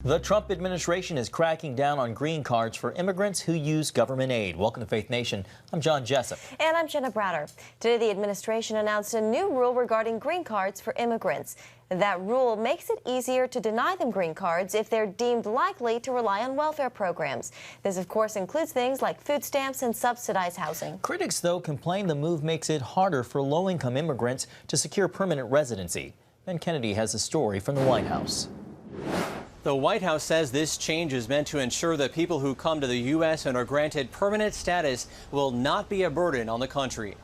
The Trump administration is cracking down on green cards for immigrants who use government aid. Welcome to Faith Nation. I'm John Jessup. And I'm Jenna Browder. Today, the administration announced a new rule regarding green cards for immigrants. That rule makes it easier to deny them green cards if they're deemed likely to rely on welfare programs. This, of course, includes things like food stamps and subsidized housing. Critics, though, complain the move makes it harder for low-income immigrants to secure permanent residency. Ben Kennedy has a story from the White House. The White House says this change is meant to ensure that people who come to the U.S. and are granted permanent status will not be a burden on the country.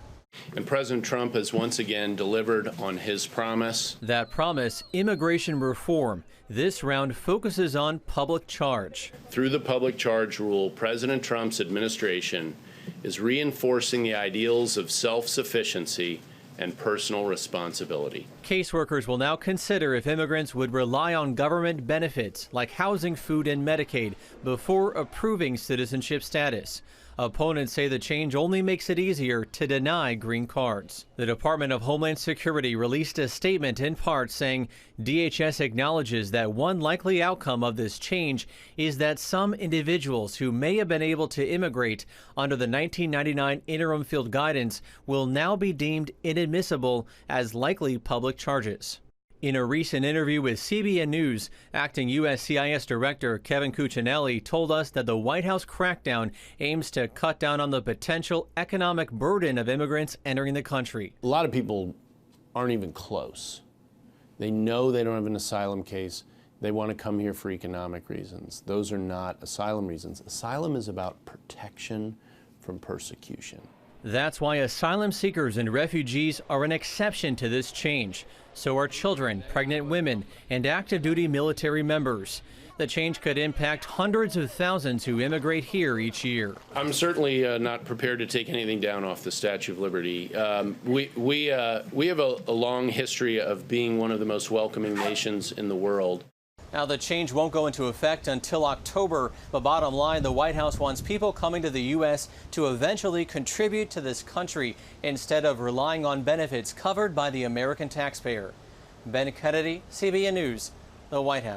And President Trump has once again delivered on his promise. That promise, immigration reform. This round focuses on public charge. Through the public charge rule, President Trump's administration is reinforcing the ideals of self-sufficiency and personal responsibility. Caseworkers will now consider if immigrants would rely on government benefits like housing, food, and Medicaid before approving citizenship status. Opponents say the change only makes it easier to deny green cards. The Department of Homeland Security released a statement in part saying DHS acknowledges that one likely outcome of this change is that some individuals who may have been able to immigrate under the 1999 interim field guidance will now be deemed inadmissible as likely public charges. In a recent interview with CBN News, acting USCIS Director Kevin Cuccinelli told us that the White House crackdown aims to cut down on the potential economic burden of immigrants entering the country. A lot of people aren't even close. They know they don't have an asylum case. They want to come here for economic reasons. Those are not asylum reasons. Asylum is about protection from persecution. That's why asylum seekers and refugees are an exception to this change. So are children, pregnant women, and active duty military members. The change could impact hundreds of thousands who immigrate here each year. I'm certainly not prepared to take anything down off the Statue of Liberty. We have a long history of being one of the most welcoming nations in the world. Now, the change won't go into effect until October, but bottom line, the White House wants people coming to the U.S. to eventually contribute to this country instead of relying on benefits covered by the American taxpayer. Ben Kennedy, CBN News, the White House.